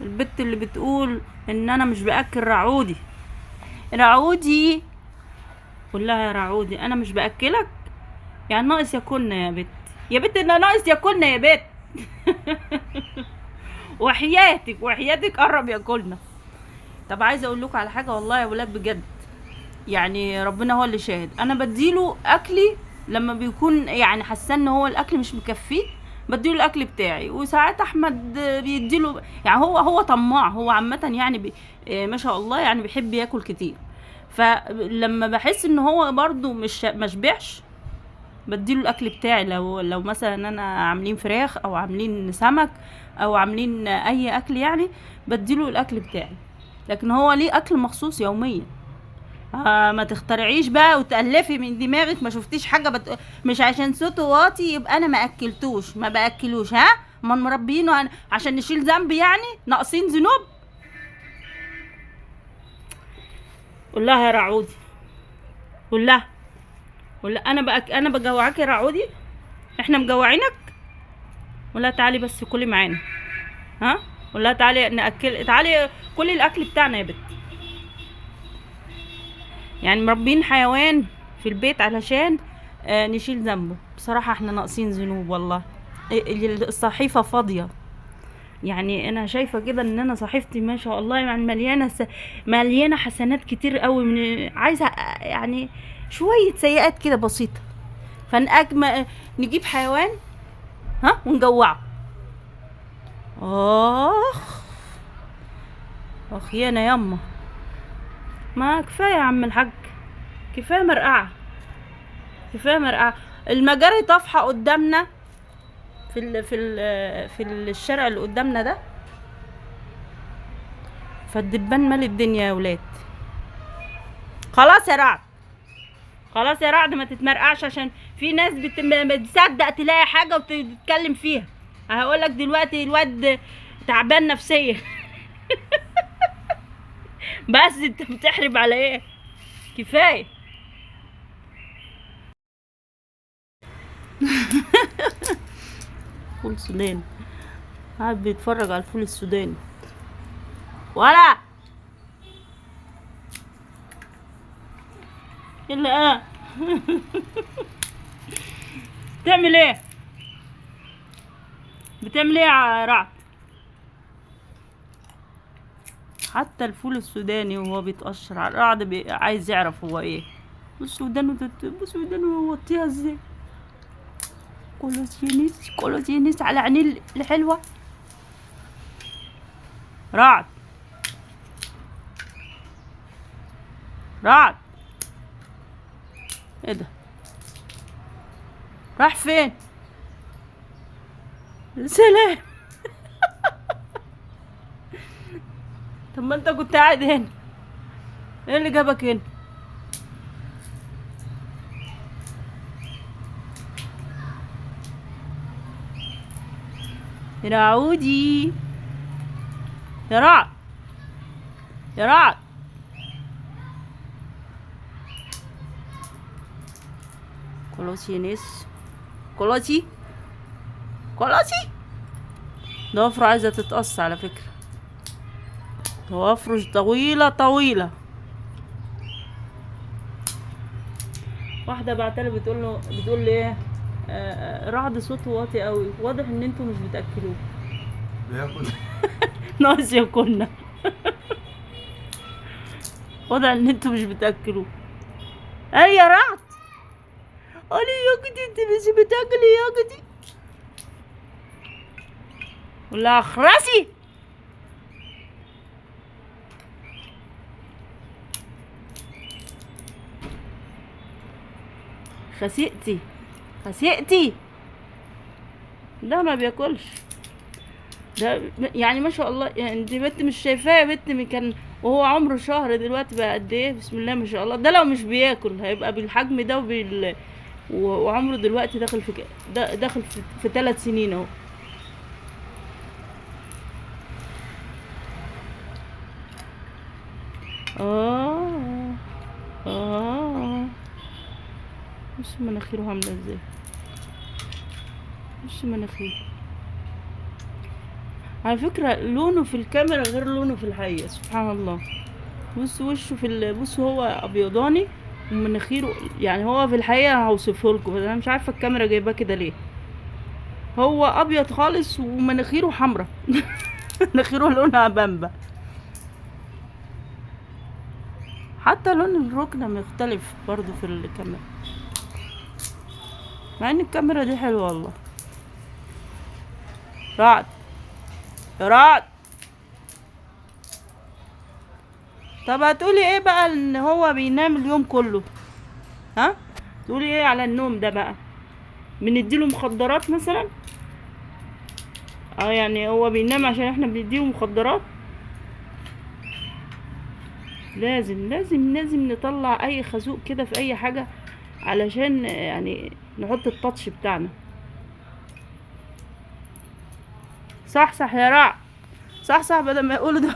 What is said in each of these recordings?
البت اللي بتقول ان انا مش باكل رعودي. رعودي، قول لها يا رعودي انا مش باكلك، يعني ناقص ياكلنا يا بت، يا بت انا ناقص ياكلنا يا بت. وحياتك قرب ياكلنا. طب عايزه اقول لكم على حاجه والله يا ولاد بجد، يعني ربنا هو اللي شاهد، انا بديله اكلي لما بيكون يعني حاسه ان هو الاكل مش مكفيه، بديله الاكل بتاعي. وساعات احمد بيديله، يعني هو طماع، هو عامه يعني ما شاء الله يعني بيحب ياكل كتير. فلما بحس ان هو برضو مش مشبعش بديله الاكل بتاعي. لو مثلا انا عاملين فراخ او عاملين سمك او عاملين اي اكل يعني بديله الاكل بتاعي. لكن هو ليه اكل مخصوص يوميا. ما تخترعيش بقى وتألفي من دماغك، ما شفتيش حاجة مش عشان صوته واطي يبقى انا ما اكلتوش، ما باكلوش. ها ما مربينه عشان نشيل ذنب يعني، ناقصين ذنوب. قول لها يا رعودي، قول لها، قول لها انا بجوعك يا رعودي، احنا مجوعينك. قول لها تعالي بس كلي معانا. ها قول لها تعالي ناكل، تعالي كلي الاكل بتاعنا يا بت. يعني مربين حيوان في البيت علشان نشيل ذنبه. بصراحة احنا ناقصين ذنوب والله. الصحيفة فاضية، يعني انا شايفة كده ان انا صحيفتي ما شاء الله يعني مليانة حسنات كتير قوي، من عايزة يعني شوية سيئات كده بسيطة. نجيب حيوان ها ونجوعه. اخ اخ يانا يما، ما كفاية يا عم الحاج، كفاية مرقعة، كفاية مرقعة. المجاري طافحة قدامنا في الشارع اللي قدامنا ده، فالدبان مال الدنيا يا ولاد. خلاص يا رعد، خلاص يا رعد ما تتمرقعش، عشان في ناس بتصدق تلاقي حاجة وتتكلم فيها. هقولك دلوقتي الواد تعبان نفسيا. بس انت بتحرب على ايه؟ كفاية. فول سوداني، قاعد بيتفرج على الفول السوداني ولا الا بتعمل ايه؟ بتعمل ايه يا رعد؟ حتى الفول السوداني وهو بيتقشر على الرعد عايز يعرف هو ايه. بص ودانه يوطيها ازاي. كولوسينيس على عينيه الحلوة. رعد، رعد، ايه ده؟ راح فين؟ سلام. طب ما انت كنت قاعد هنا، ايه اللي جابك هنا؟ يا عودي، يا رعد، يا رعد. كولوسينيس، كولوسي، كولوسي. ضوافره عايزة تتقص على فكرة، ضوافره طويلة طويلة. واحدة بعتلي بتقول لي ايه، رعد صوته واطي قوي، واضح ان انتوا مش بتاكلوه. بياكل. ناقص ياكلنا. واضح ان انتوا مش بتاكلوه. اي يا رعد، قولي يا جدي انت مش بتاكلي يا جدي. ولا اخرسي. خسئتي، خسئتي. ده ما بياكلش، ده يعني ما شاء الله، يعني دي بنت مش شايفاه يا بنت، كان وهو عمره شهر دلوقتي بقى قد ايه؟ بسم الله ما شاء الله. ده لو مش بياكل هيبقى بالحجم ده وعمره دلوقتي داخل داخل في 3 سنين اهو. اه اه، بص مناخيره عامله ازاي، بص مناخيره. على فكرة لونه في الكاميرا غير لونه في الحقيقة، سبحان الله. بص وشه بص هو ابيضاني ومناخيره، يعني هو في الحقيقة هوصفه لكم بس انا مش عارفة الكاميرا جايباه كده ليه. هو ابيض خالص ومناخيره حمرا. مناخيره لونها بامبا، حتى لون الركنة مختلف برضو في الكاميرا، مع ان الكاميرا دي حلوة والله. رعد يا رعد. طب هتقولي ايه بقى ان هو بينام اليوم كله؟ ها تقولي ايه على النوم ده بقى؟ بنديله مخدرات مثلا؟ يعني هو بينام عشان احنا بنديله مخدرات؟ لازم لازم لازم نطلع اي خازوق كده في اي حاجة علشان يعني نحط التاتش بتاعنا. صح صح يا رع، صح صح بدل ما يقولوا ده.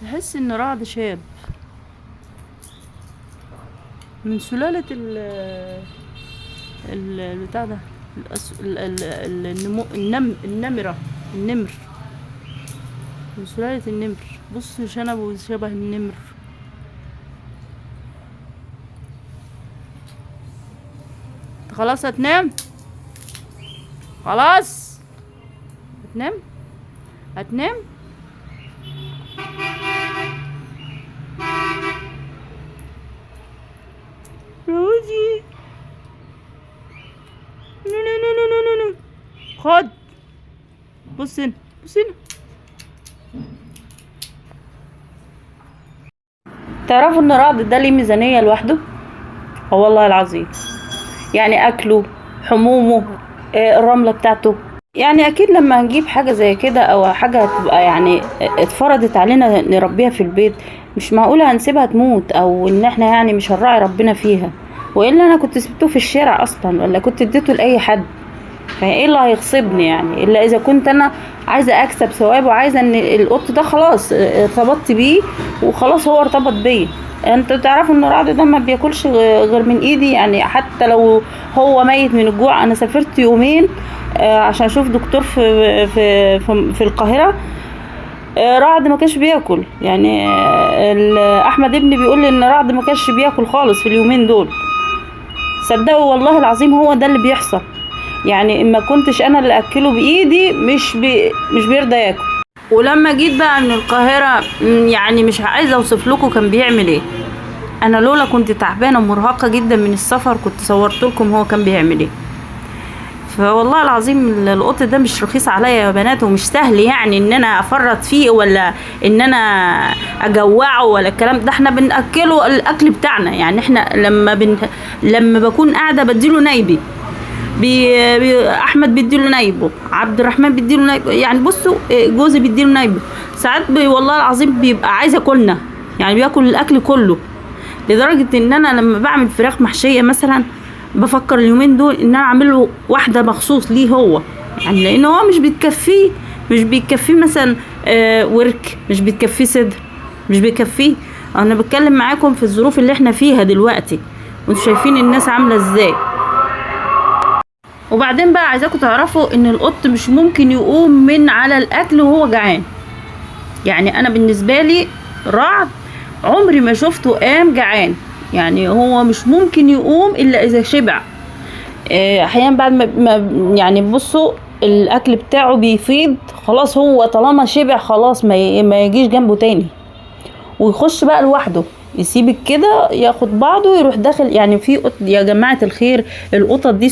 تحس ان رعد شاب من سلالة بتاع ده النمرة، النمر، من سلالة النمر. بص شنبه شبه النمر. خلاص هتنام؟ خلاص هتنام؟ هتنام؟ روزي نو نو نو نو نو نو. خد بص هنا، بص هنا. تعرفوا ان رعد ده ليه ميزانية لوحده؟ اه والله العظيم. يعني اكله، حمومه، الرملة بتاعته. يعني اكيد لما هنجيب حاجة زي كده او حاجة هتبقى يعني اتفرضت علينا نربيها في البيت، مش معقولة هنسيبها تموت او ان احنا يعني مش هنراعي ربنا فيها. والا انا كنت سبته في الشارع اصلا ولا كنت اديته لاي حد. فايه اللي هيغصبني يعني الا اذا كنت انا عايزه اكسب ثواب وعايزه ان القط ده خلاص ارتبطت بيه وخلاص هو ارتبط بيا. انتوا تعرفوا ان الرعد ده ما بياكلش غير من ايدي، يعني حتى لو هو ميت من الجوع. انا سافرت يومين عشان اشوف دكتور في القاهره. رعد ما كانش بياكل، يعني احمد ابني بيقول لي ان رعد ما كانش بياكل خالص في اليومين دول. صدقوا والله العظيم هو ده اللي بيحصل. يعني اما كنتش انا اللي اكله بايدي مش بيرضى ياكل. ولما جيت بقى من القاهره يعني مش عايزه اوصف لكم كان بيعمل ايه. انا لولا كنت تعبانه ومرهقه جدا من السفر كنت صورت لكم هو كان بيعمل ايه. فوالله العظيم القط ده مش رخيص عليا يا بنات، ومش سهل يعني ان انا افرط فيه ولا ان انا اجوعه ولا الكلام ده. احنا بناكله الاكل بتاعنا، يعني احنا لما بكون قاعده بديله نايبي، احمد بيديله نايبه، عبد الرحمن بيديله نايبه، يعني بصوا جوزي بيديله نايبه. ساعات والله العظيم بيبقى عايز ياكلنا، يعني بياكل الاكل كله. لدرجه ان انا لما بعمل فراخ محشيه مثلا بفكر اليومين دول ان انا اعمل له واحده مخصوص ليه هو، يعني لان هو مش بيكفيه مثلا ورك، مش بيكفيه صدر، مش بيكفيه. انا بتكلم معاكم في الظروف اللي احنا فيها دلوقتي وانتوا شايفين الناس عامله ازاي. وبعدين بقى عايزاكم تعرفوا ان القط مش ممكن يقوم من على الاكل وهو جعان. يعني انا بالنسبه لي رعد عمري ما شفته قام جعان، يعني هو مش ممكن يقوم الا اذا شبع. احيانا بعد ما يعني بصوا الاكل بتاعه بيفيض خلاص، هو طالما شبع خلاص ما يجيش جنبه تاني ويخش بقى لوحده، يسيبك كده ياخد بعضه يروح داخل. يعني في يا جماعه الخير القطط دي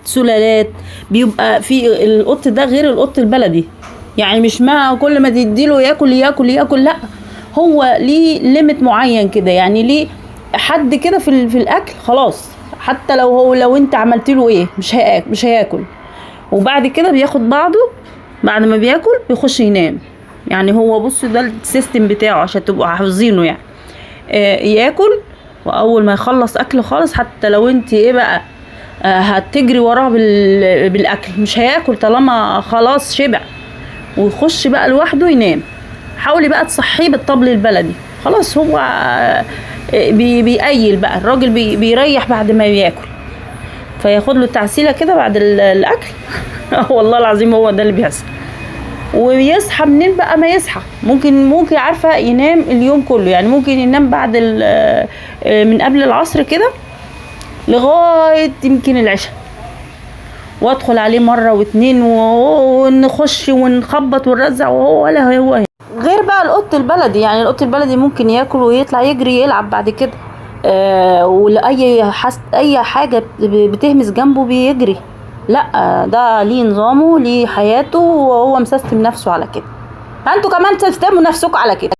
سلالات بيبقى في القط ده غير القط البلدي. يعني مش مع كل ما تديله ياكل، لا هو ليه ليميت معين كده، يعني ليه حد كده في الاكل خلاص. حتى لو انت عملت له ايه مش هياكل. وبعد كده بياخد بعضه، بعد ما بياكل بيخش ينام. يعني هو بصوا ده السيستم بتاعه عشان تبقوا حافظينه. يعني ياكل واول ما يخلص اكل خالص، حتى لو انت ايه بقى هتجري وراه بالاكل، مش هياكل طالما خلاص شبع، ويخش بقى لوحده ينام. حاولي بقى تصحيه بالطبل البلدي، خلاص هو بيقيل بقى الراجل، بيريح بعد ما بياكل، فياخد له تعسيله كده بعد الاكل. والله العظيم هو ده اللي بيحصل. ويصحى منين بقى ما يصحى، ممكن عارفه ينام اليوم كله، يعني ممكن ينام بعد من قبل العصر كده لغايه يمكن العشاء، وادخل عليه مره واتنين ونخش ونخبط ونرزع وهو ولا هو. غير بقى القط البلدي، يعني القط البلدي ممكن ياكل ويطلع يجري يلعب بعد كده، ولاي اي حاجه بتهمس جنبه بيجري. لا ده ليه نظامه، ليه حياته، وهو مسيستم نفسه على كده، فانتوا كمان تسيستموا نفسكم على كده.